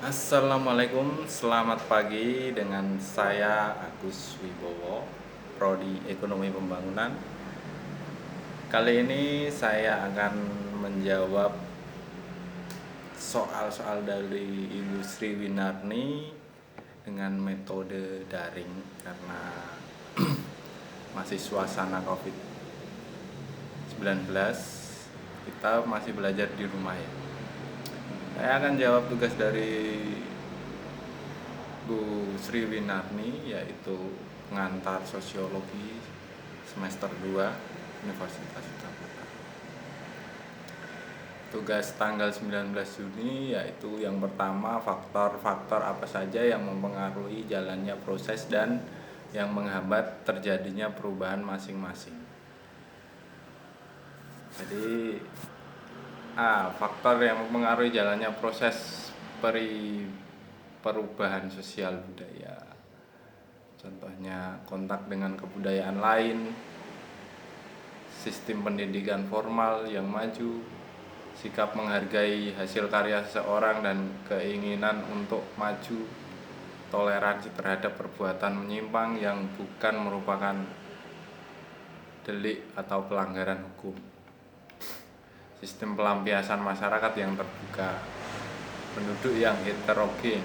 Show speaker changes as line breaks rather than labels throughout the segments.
Assalamualaikum, selamat pagi dengan saya Agus Wibowo, Prodi Ekonomi Pembangunan. Kali ini saya akan menjawab soal-soal dari Ibu Sri Winarni dengan metode daring karena masih suasana COVID-19, kita masih belajar di rumah ya. Saya akan jawab tugas dari Bu Sri Winarni, yaitu pengantar sosiologi semester 2 Universitas Utara. Tugas tanggal 19 Juni yaitu yang pertama, faktor-faktor apa saja yang mempengaruhi jalannya proses dan yang menghambat terjadinya perubahan masing-masing. Jadi faktor yang mempengaruhi jalannya proses perubahan sosial budaya. Contohnya kontak dengan kebudayaan lain, sistem pendidikan formal yang maju, sikap menghargai hasil karya seseorang dan keinginan untuk maju, toleransi terhadap perbuatan menyimpang yang bukan merupakan delik atau pelanggaran hukum, sistem pelampiasan masyarakat yang terbuka, penduduk yang heterogen,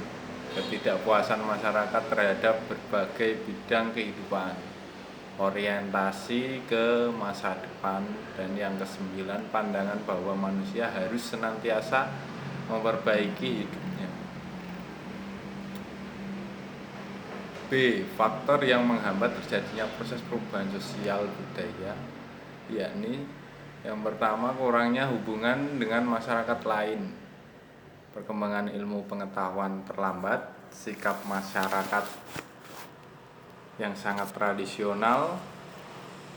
ketidakpuasan masyarakat terhadap berbagai bidang kehidupan, orientasi ke masa depan, dan yang kesembilan, pandangan bahwa manusia harus senantiasa memperbaiki hidupnya. B. Faktor yang menghambat terjadinya proses perubahan sosial budaya, yakni yang pertama, kurangnya hubungan dengan masyarakat lain, perkembangan ilmu pengetahuan terlambat, sikap masyarakat yang sangat tradisional,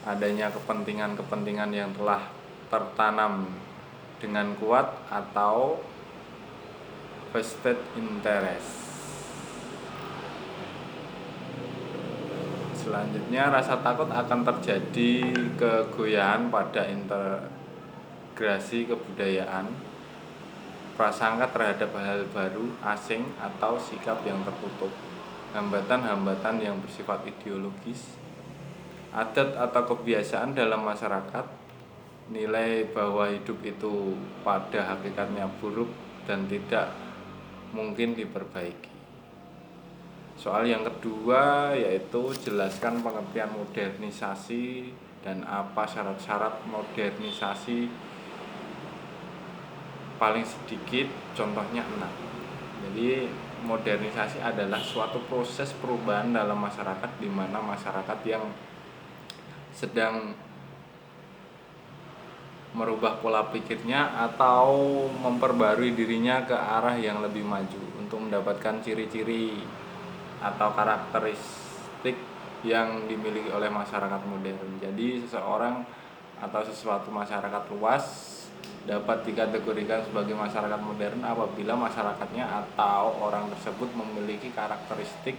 adanya kepentingan-kepentingan yang telah tertanam dengan kuat atau vested interest. Selanjutnya, rasa takut akan terjadi kegoyahan pada integrasi kebudayaan, prasangka terhadap hal baru, asing, atau sikap yang tertutup, hambatan-hambatan yang bersifat ideologis, adat atau kebiasaan dalam masyarakat, nilai bahwa hidup itu pada hakikatnya buruk dan tidak mungkin diperbaiki. Soal yang kedua yaitu jelaskan pengertian modernisasi dan apa syarat-syarat modernisasi paling sedikit, contohnya 6. Jadi modernisasi adalah suatu proses perubahan dalam masyarakat di mana masyarakat yang sedang merubah pola pikirnya atau memperbarui dirinya ke arah yang lebih maju untuk mendapatkan ciri-ciri atau karakteristik yang dimiliki oleh masyarakat modern. Jadi seseorang atau sesuatu masyarakat luas dapat dikategorikan sebagai masyarakat modern apabila masyarakatnya atau orang tersebut memiliki karakteristik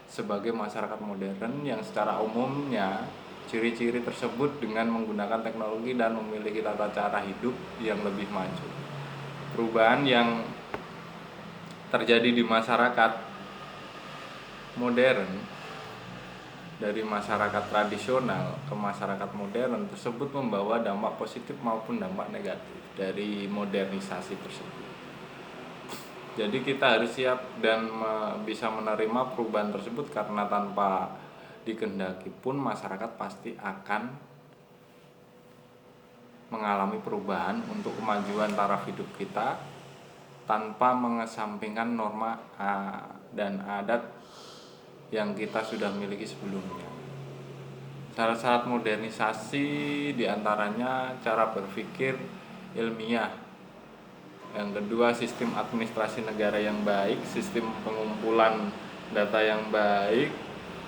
sebagai masyarakat modern yang secara umumnya ciri-ciri tersebut dengan menggunakan teknologi dan memiliki tata cara hidup yang lebih maju. Perubahan yang terjadi di masyarakat modern dari masyarakat tradisional ke masyarakat modern tersebut membawa dampak positif maupun dampak negatif dari modernisasi tersebut. Jadi kita harus siap dan bisa menerima perubahan tersebut karena tanpa dikehendaki pun masyarakat pasti akan mengalami perubahan untuk kemajuan taraf hidup kita tanpa mengesampingkan norma dan adat yang kita sudah miliki sebelumnya. Syarat-syarat modernisasi diantaranya cara berpikir ilmiah. Yang kedua, sistem administrasi negara yang baik, sistem pengumpulan data yang baik.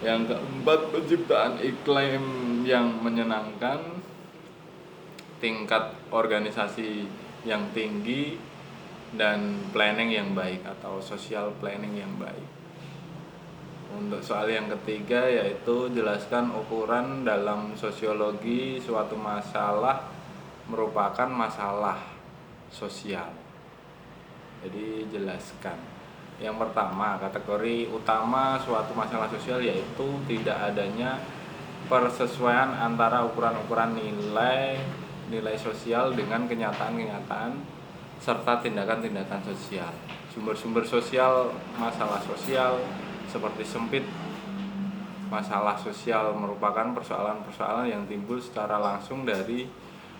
Yang keempat, penciptaan iklim yang menyenangkan, tingkat organisasi yang tinggi, dan planning yang baik atau social planning yang baik. Untuk soal yang ketiga yaitu jelaskan ukuran dalam sosiologi suatu masalah merupakan masalah sosial. Jadi jelaskan Yang pertama, kategori utama suatu masalah sosial yaitu tidak adanya persesuaian antara ukuran-ukuran nilai sosial dengan kenyataan-kenyataan serta tindakan-tindakan sosial. Sumber-sumber sosial, masalah sosial seperti sempit masalah sosial merupakan persoalan-persoalan yang timbul secara langsung dari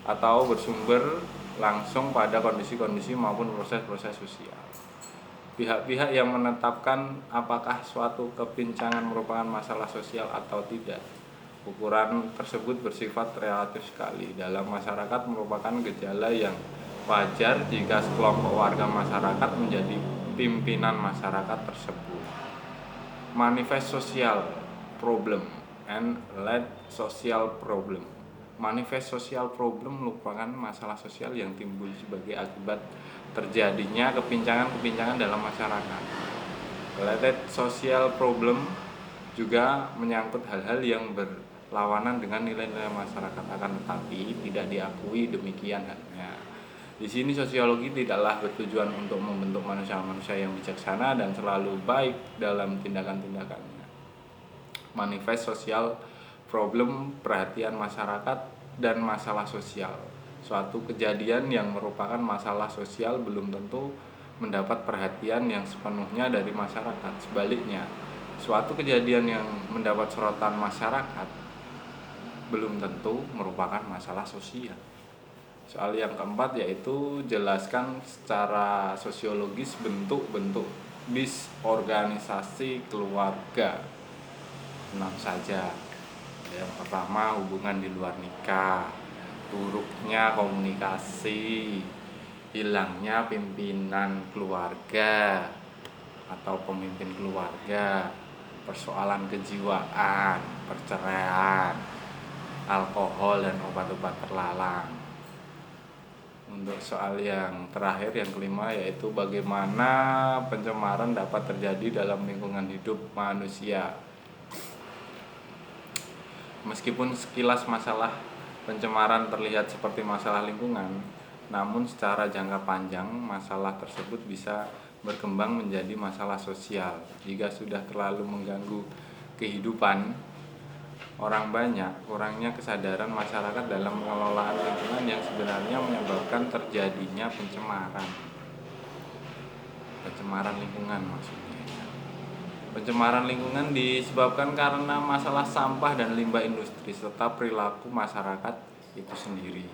atau bersumber langsung pada kondisi-kondisi maupun proses-proses sosial. Pihak-pihak yang menetapkan apakah suatu kepincangan merupakan masalah sosial atau tidak. Ukuran tersebut bersifat relatif sekali. Dalam masyarakat merupakan gejala yang wajar jika sekelompok warga masyarakat menjadi pimpinan masyarakat tersebut. Manifest social problem and led social problem. Manifest social problem merupakan masalah sosial yang timbul sebagai akibat terjadinya kepincangan-kepincangan dalam masyarakat. Related social problem juga menyangkut hal-hal yang berlawanan dengan nilai-nilai masyarakat, akan tetapi tidak diakui demikian halnya. Di sini sosiologi tidaklah bertujuan untuk membentuk manusia-manusia yang bijaksana dan selalu baik dalam tindakan-tindakannya. Manifest social problem, perhatian masyarakat dan masalah sosial. Suatu kejadian yang merupakan masalah sosial belum tentu mendapat perhatian yang sepenuhnya dari masyarakat. Sebaliknya, suatu kejadian yang mendapat sorotan masyarakat belum tentu merupakan masalah sosial. Soal yang keempat yaitu jelaskan secara sosiologis bentuk-bentuk disorganisasi keluarga. 6 saja. Yang pertama, hubungan di luar nikah, buruknya komunikasi, hilangnya pimpinan keluarga atau pemimpin keluarga, persoalan kejiwaan, perceraian, alkohol dan obat-obat terlarang. Untuk soal yang terakhir, yang kelima, yaitu bagaimana pencemaran dapat terjadi dalam lingkungan hidup manusia. Meskipun sekilas masalah pencemaran terlihat seperti masalah lingkungan, namun secara jangka panjang masalah tersebut bisa berkembang menjadi masalah sosial. Jika sudah terlalu mengganggu kehidupan orang banyak, kurangnya kesadaran masyarakat dalam pengelolaan lingkungan yang sebenarnya menyebabkan terjadinya pencemaran lingkungan maksudnya. Pencemaran lingkungan disebabkan karena masalah sampah dan limbah industri serta perilaku masyarakat itu sendiri.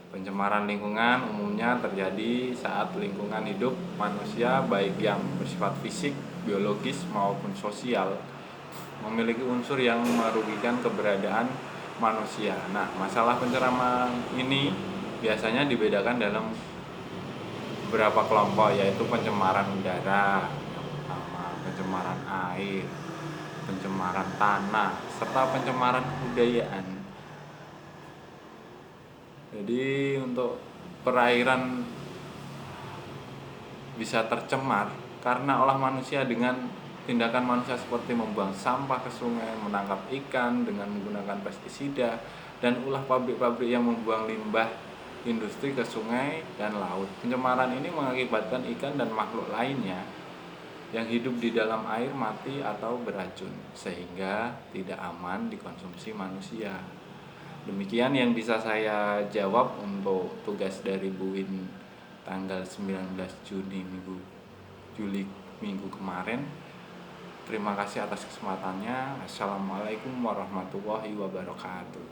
Pencemaran lingkungan umumnya terjadi saat lingkungan hidup manusia, baik yang bersifat fisik, biologis maupun sosial, memiliki unsur yang merugikan keberadaan manusia. Nah, masalah pencemaran ini biasanya dibedakan dalam beberapa kelompok, yaitu pencemaran udara, pencemaran air, pencemaran tanah, serta pencemaran kebudayaan. Jadi untuk perairan bisa tercemar karena olah manusia dengan tindakan manusia seperti membuang sampah ke sungai, menangkap ikan dengan menggunakan pestisida, dan ulah pabrik-pabrik yang membuang limbah industri ke sungai dan laut. Pencemaran ini mengakibatkan ikan dan makhluk lainnya yang hidup di dalam air mati atau beracun, sehingga tidak aman dikonsumsi manusia. Demikian yang bisa saya jawab untuk tugas dari Bu Win tanggal 19 Juli minggu kemarin. Terima kasih atas kesempatannya. Assalamualaikum warahmatullahi wabarakatuh.